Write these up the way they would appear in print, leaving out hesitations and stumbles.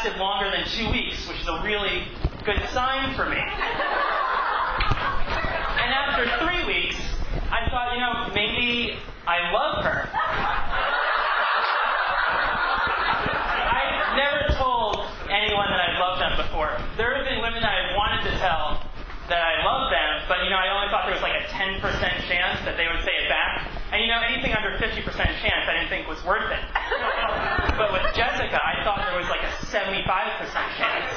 lasted longer than 2 weeks, which is a really good sign for me. And after 3 weeks, I thought, maybe I love her. I've never told anyone that I loved them before. There have been women that I wanted to tell that I love them, but I only thought there was like a 10% chance that they would say it back. And anything under 50% chance I didn't think was worth it. But with Jessica, I thought there was like a 75% chance.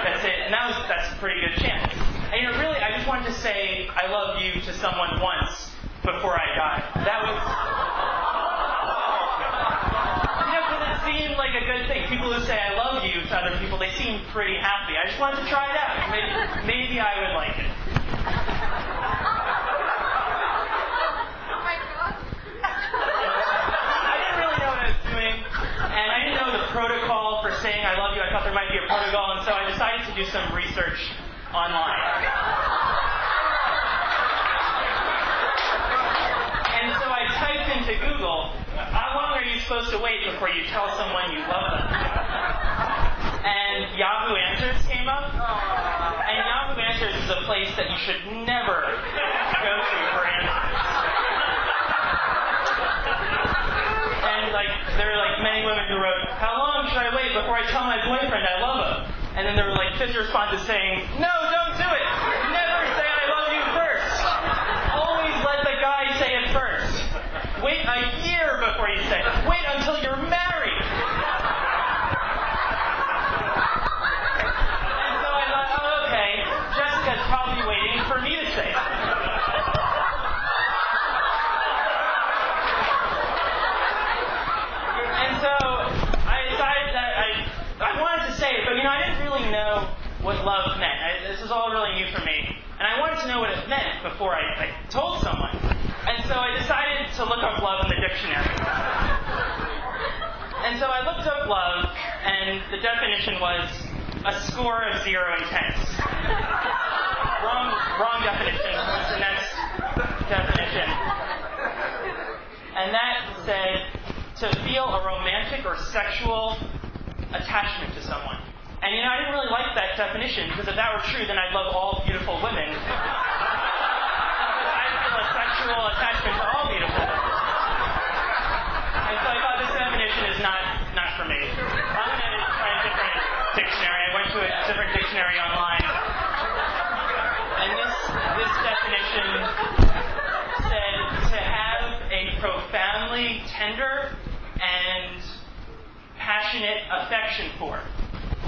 That's it, and that's a pretty good chance. And really, I just wanted to say I love you to someone once before I die. That was, because it seemed like a good thing. People who say I love you to other people, they seem pretty happy. I just wanted to try it out. Maybe I would like it. Protocol for saying I love you. I thought there might be a protocol, and so I decided to do some research online. And so I typed into Google, how long are you supposed to wait before you tell someone you love them? And Yahoo Answers came up. And Yahoo Answers is a place that you should never go to for answers. And there were many women who wrote, how long should I wait before I tell my boyfriend I love him? And then there were 50 responses saying, no, don't do it. Never say I love you first. Always let the guy say it first. Wait a year before you say it. Wait until you're married. And so I thought, oh, okay, Jessica's probably waiting for me to say it. What love meant. This was all really new for me. And I wanted to know what it meant before I told someone. And so I decided to look up love in the dictionary. And so I looked up love, and the definition was a score of 0 and 10s. Wrong definition. What's the next definition? And that said to feel a romantic or sexual attachment to someone. And I didn't really like that definition, because if that were true, then I'd love all beautiful women. I feel a sexual attachment to all beautiful women. And so I thought this definition is not for me. I'm going to try a different dictionary. I went to a different dictionary online. And this definition said to have a profoundly tender and passionate affection for.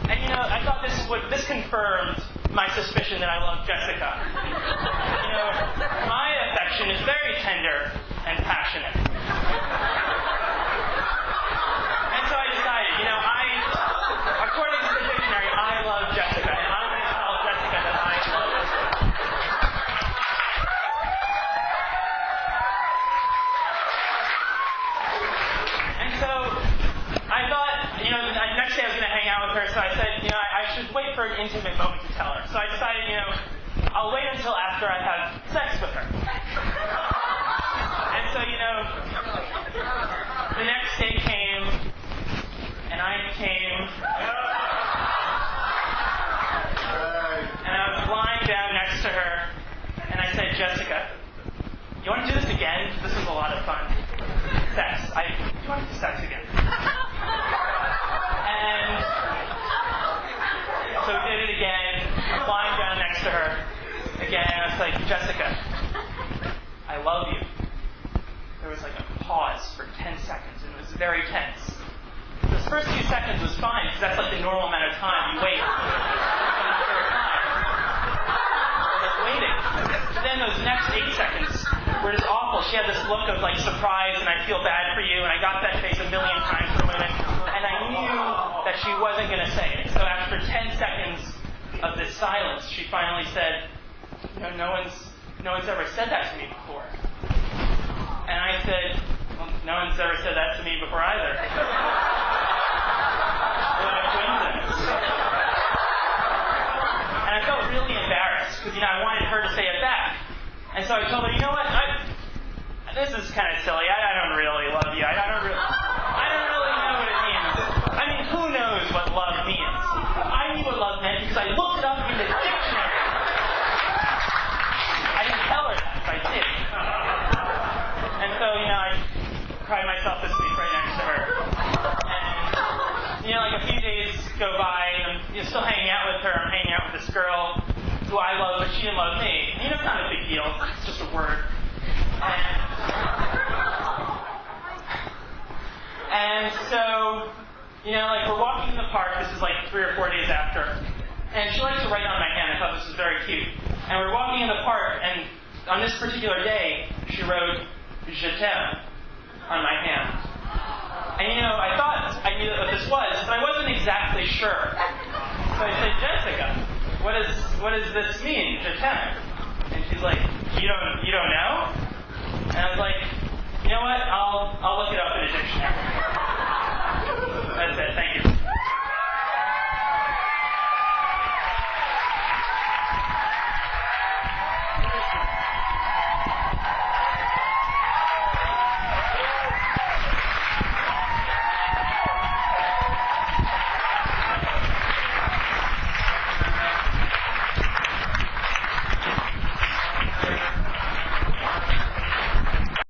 And I thought this confirmed my suspicion that I love Jessica. My affection is very tender and passionate. And so I decided, according to the dictionary, I love Jessica, and I'm going to tell Jessica that I love her. And so I thought, the next day I was going to hang out with her, so I said, I should wait for an intimate moment to tell her. So I decided, I'll wait until after I have sex with her. And so, the next day came, and I came, and I was lying down next to her, and I said, Jessica, you want to do this again? This was a lot of fun. Sex. Do you want to do sex again? And so we did it again. I'm lying down next to her again. I was like, Jessica, I love you. There was a pause for 10 seconds, and it was very tense. Those first few seconds was fine, because that's the normal amount of time you wait. I was waiting. But then those next 8 seconds were just awful. She had this look of surprise, and I feel bad for you, and I got that face a million times from women, and I knew that she wasn't going to say it. So after 10 seconds of this silence, she finally said, no one's ever said that to me before. And I said, well, no one's ever said that to me before either. What a coincidence. And I felt really embarrassed, because I wanted her to say it back. And so I told her, you know what, this is kind of silly. I don't really love you. I don't really know what it means. I mean, who knows what love means? who I love, but she didn't love me. And, it's not a big deal. It's just a word. And so, like, we're walking in the park. This is like 3 or 4 days after. And she likes to write on my hand. I thought this was very cute. And we're walking in the park, and on this particular day, she wrote, "Je t'aime," on my hand. And, I thought I knew what this was, but I wasn't exactly sure. So I said, "Jessica, what does this mean, je t'aime?" And she's like, you don't know?" And I was like, "You know what? I'll look it up in a dictionary."